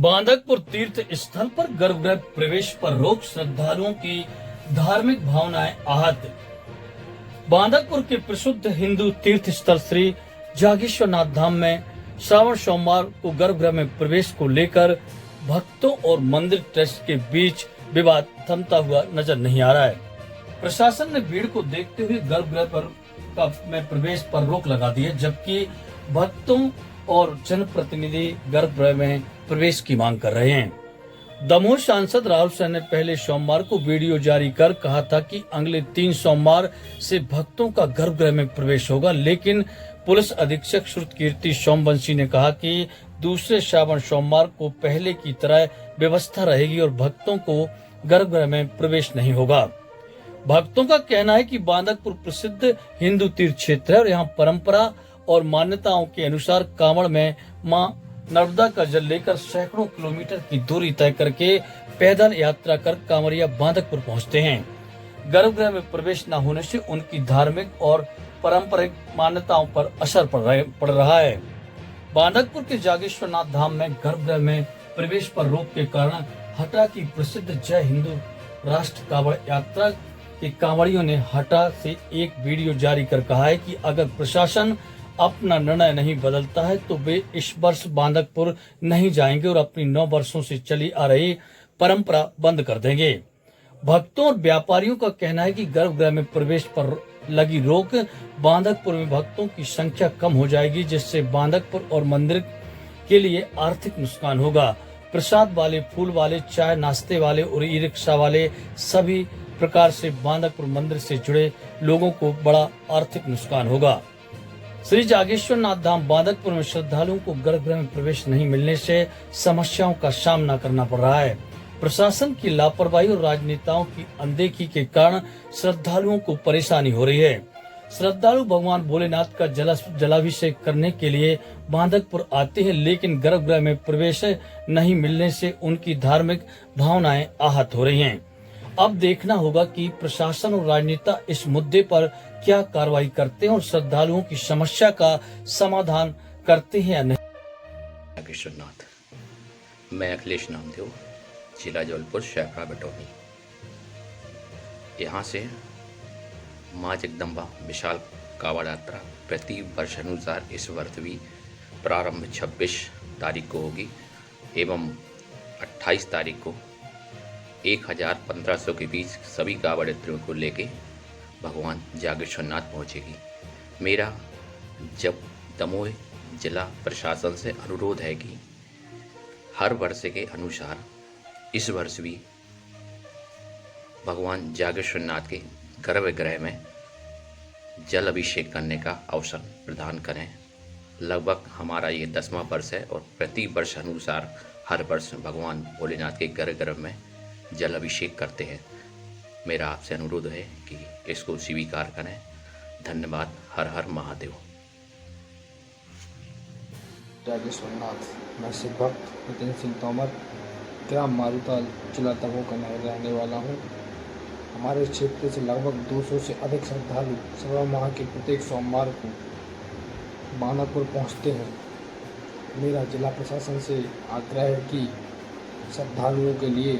बांदकपुर तीर्थ स्थल पर गर्भगृह प्रवेश पर रोक, श्रद्धालुओं की धार्मिक भावनाएं आहत। बांदकपुर के प्रसिद्ध हिंदू तीर्थ स्थल श्री जागेश्वरनाथ धाम में श्रावण सोमवार को गर्भगृह में प्रवेश को लेकर भक्तों और मंदिर ट्रस्ट के बीच विवाद थमता हुआ नजर नहीं आ रहा है। प्रशासन ने भीड़ को देखते हुए गर्भगृह में प्रवेश पर रोक लगा दी है, जबकि भक्तों और जनप्रतिनिधि गर्भगृह में प्रवेश की मांग कर रहे हैं। दमोह सांसद राहुल सिंह ने पहले सोमवार को वीडियो जारी कर कहा था कि अगले 3 सोमवार से भक्तों का गर्भगृह में प्रवेश होगा, लेकिन पुलिस अधीक्षक श्रुतकीर्ति सोमवंशी ने कहा कि दूसरे श्रावण सोमवार को पहले की तरह व्यवस्था रहेगी और भक्तों को गर्भगृह में प्रवेश नहीं होगा। भक्तों का कहना है कि बांदकपुर प्रसिद्ध हिंदू तीर्थ क्षेत्र है और यहाँ परंपरा और मान्यताओं के अनुसार कांवड़ में मां नर्मदा का जल लेकर सैकड़ों किलोमीटर की दूरी तय करके पैदल यात्रा कर कांवड़िया बांदकपुर पहुंचते हैं। गर्भगृह में प्रवेश न होने से उनकी धार्मिक और पारंपरिक मान्यताओं पर असर पड़ रहा है। बांदकपुर के जागेश्वरनाथ धाम में गर्भगृह में प्रवेश पर रोक के कारण हटा की प्रसिद्ध जय हिंदू राष्ट्र कांवड़ यात्रा के कांवड़ियों ने हटा से एक वीडियो जारी कर कहा है कि अगर प्रशासन अपना निर्णय नहीं बदलता है तो वे इस वर्ष बांदकपुर नहीं जाएंगे और अपनी 9 वर्षों से चली आ रही परंपरा बंद कर देंगे। भक्तों और व्यापारियों का कहना है कि गर्भगृह में प्रवेश पर लगी रोक बांदकपुर में भक्तों की संख्या कम हो जाएगी, जिससे बांदकपुर और मंदिर के लिए आर्थिक नुकसान होगा। प्रसाद वाले, फूल वाले, चाय नाश्ते वाले और ई रिक्शा वाले सभी प्रकार से बांदकपुर मंदिर से जुड़े लोगों को बड़ा आर्थिक नुकसान होगा। श्री जागेश्वरनाथ धाम बांदकपुर में श्रद्धालुओं को गर्भगृह में प्रवेश नहीं मिलने से समस्याओं का सामना करना पड़ रहा है। प्रशासन की लापरवाही और राजनेताओं की अनदेखी के कारण श्रद्धालुओं को परेशानी हो रही है। श्रद्धालु भगवान भोलेनाथ का जलाभिषेक करने के लिए बांदकपुर आते हैं, लेकिन गर्भगृह में प्रवेश नहीं मिलने से उनकी धार्मिक भावनाएं आहत हो रही हैं। अब देखना होगा कि प्रशासन और राजनेता इस मुद्दे पर क्या कार्रवाई करते हैं और श्रद्धालुओं की समस्या का समाधान करते हैं या नहीं। जागेश्वरनाथ, मैं अखिलेश नामदेव, जिला जबलपुर, शैफरा बटौनी। यहाँ से माँ जगदम्बा विशाल कांवड़ यात्रा प्रति वर्ष अनुसार इस वर्ष भी प्रारंभ 26 तारीख को होगी एवं 28 तारीख को 1000-1500 के बीच सभी कांवड़ यात्रियों को लेके भगवान जागेश्वरनाथ पहुँचेगी। मेरा जब दमोह जिला प्रशासन से अनुरोध है कि हर वर्ष के अनुसार इस वर्ष भी भगवान जागेश्वरनाथ के गर्भगृह में जल अभिषेक करने का अवसर प्रदान करें। लगभग हमारा ये 10वां वर्ष है और प्रति वर्ष अनुसार हर वर्ष भगवान भोलेनाथ के गर्भगृह में जल अभिषेक करते हैं। मेरा आपसे अनुरोध है कि इसको स्वीकार करें। धन्यवाद। हर हर महादेव। जागेश्वरनाथ, मैं शिव भक्त नितिन सिंह तोमर, ग्राम मारूताल, जिला दमोह का रहने वाला हूँ। हमारे क्षेत्र से लगभग 200 से अधिक श्रद्धालु श्रावण माह के प्रत्येक सोमवार को बांदकपुर पहुँचते हैं। मेरा जिला प्रशासन से आग्रह है कि श्रद्धालुओं के लिए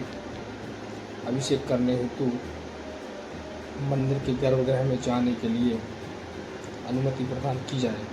अभिषेक करने हेतु मंदिर के गर्भगृह में जाने के लिए अनुमति प्रदान की जाए।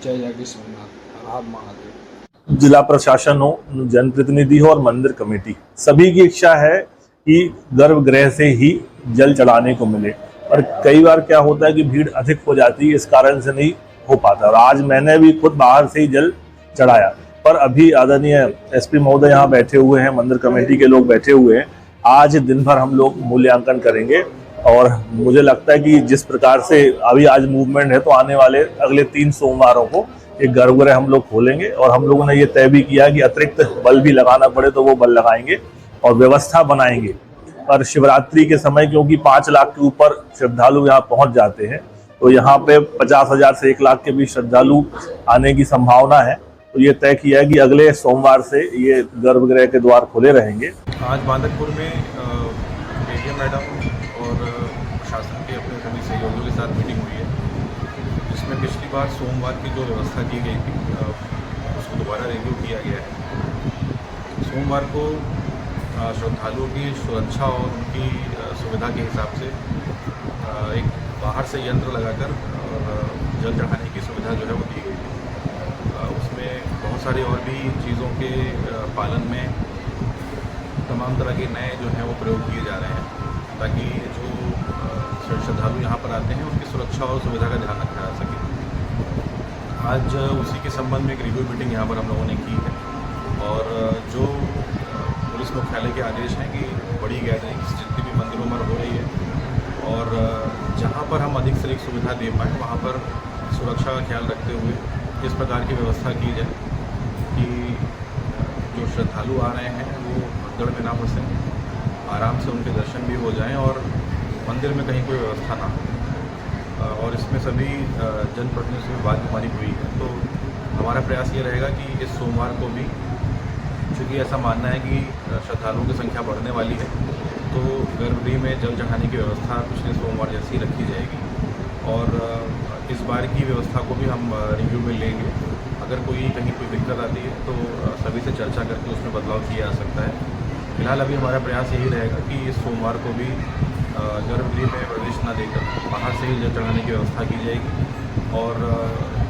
जय जागेश्वरनाथ, हर हर महादेव। जिला प्रशासन हो, जनप्रतिनिधि हो और मंदिर कमेटी, सभी की इच्छा है कि गर्भगृह से ही जल चढ़ाने को मिले, और कई बार क्या होता है कि भीड़ अधिक हो जाती है, इस कारण से नहीं हो पाता। और आज मैंने भी खुद बाहर से ही जल चढ़ाया, पर अभी आदरणीय एसपी महोदय यहाँ बैठे हुए हैं, मंदिर कमेटी के लोग बैठे हुए हैं। आज दिन भर हम लोग मूल्यांकन करेंगे और मुझे लगता है कि जिस प्रकार से अभी आज मूवमेंट है, तो आने वाले अगले 3 सोमवारों को एक गर्भगृह हम लोग खोलेंगे और हम लोगों ने ये तय भी किया कि अतिरिक्त बल भी लगाना पड़े तो वो बल लगाएंगे और व्यवस्था बनाएंगे। पर शिवरात्रि के समय क्योंकि 5 लाख के ऊपर श्रद्धालु यहाँ पहुँच जाते हैं, तो यहाँ पे 50,000 से 1 लाख के बीच श्रद्धालु आने की संभावना है। तो ये तय किया है कि अगले सोमवार से ये गर्भगृह के द्वार खुले रहेंगे। आज बांदकपुर में एडीएम मैडम और प्रशासन के अपने सभी सहयोगियों के साथ मीटिंग हुई है, जिसमें पिछली बार सोमवार की जो व्यवस्था की गई थी उसको दोबारा रिव्यू किया गया है। सोमवार को श्रद्धालुओं की सुरक्षा और उनकी सुविधा के हिसाब से एक बाहर से यंत्र लगाकर और जल चढ़ाने की सुविधा जो है वो दी गई। उसमें बहुत सारी और भी चीज़ों के पालन में तमाम तरह के नए जो हैं वो प्रयोग किए जा रहे हैं ताकि जो श्रद्धालु यहाँ पर आते हैं उनकी सुरक्षा और सुविधा का ध्यान रखा जा सके। आज उसी के संबंध में एक रिव्यू मीटिंग यहाँ पर हम लोगों ने की है और जो पुलिस मुख्यालय के आदेश हैं कि बड़ी गैदरिंग्स जितनी भी मंदिरों में हो रही है और जहाँ पर हम अधिक से अधिक सुविधा दे पाएँ वहाँ पर सुरक्षा का ख्याल रखते हुए इस प्रकार की व्यवस्था की जाए कि जो श्रद्धालु आ रहे हैं वो भगदड़ में ना फंसें, आराम से उनके दर्शन भी हो जाएं और मंदिर में कहीं कोई व्यवस्था ना हो। और इसमें सभी जनप्रतिनिधियों से बात हमारी हुई है तो हमारा प्रयास ये रहेगा कि इस सोमवार को भी, चूँकि ऐसा मानना है कि श्रद्धालुओं की संख्या बढ़ने वाली है, तो गर्भगृह में जल चढ़ाने की व्यवस्था पिछले सोमवार जैसी रखी जाएगी और इस बार की व्यवस्था को भी हम रिव्यू में लेंगे। अगर कोई कहीं कोई दिक्कत आती है तो सभी से चर्चा करके उसमें बदलाव किया जा सकता है। फिलहाल अभी हमारा प्रयास यही रहेगा कि इस सोमवार को भी गर्भगृह में प्रवेश न देकर बाहर से ही जल चढ़ाने की व्यवस्था की जाएगी और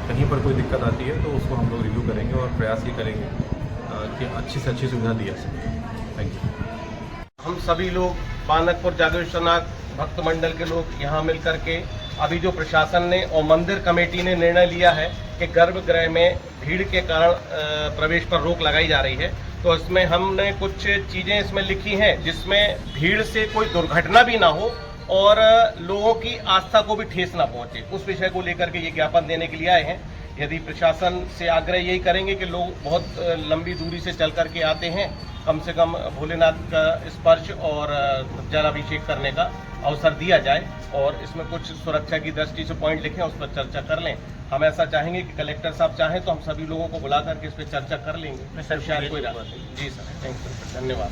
कहीं पर कोई दिक्कत आती है तो उसको हम लोग रिव्यू करेंगे और प्रयास ये करेंगे कि अच्छी से अच्छी सुविधा दी जा सके। Thank you. हम सभी लोग बांदकपुर जागेश्वरनाथ भक्त मंडल के लोग यहाँ मिल करके अभी जो प्रशासन ने और मंदिर कमेटी ने निर्णय लिया है कि गर्भगृह में भीड़ के कारण प्रवेश पर रोक लगाई जा रही है, तो इसमें हमने कुछ चीज़ें इसमें लिखी हैं जिसमें भीड़ से कोई दुर्घटना भी ना हो और लोगों की आस्था को भी ठेस ना पहुंचे, उस विषय को लेकर के ये ज्ञापन देने के लिए आए हैं। यदि प्रशासन से आग्रह यही करेंगे कि लोग बहुत लंबी दूरी से चल करके आते हैं, कम से कम भोलेनाथ का स्पर्श और जलाभिषेक करने का अवसर दिया जाए और इसमें कुछ सुरक्षा की दृष्टि से पॉइंट लिखें, उस पर चर्चा कर लें। हम ऐसा चाहेंगे कि कलेक्टर साहब चाहें तो हम सभी लोगों को बुला करके इस पर चर्चा कर लेंगे। शायद कोई जी सर, थैंक यू, धन्यवाद।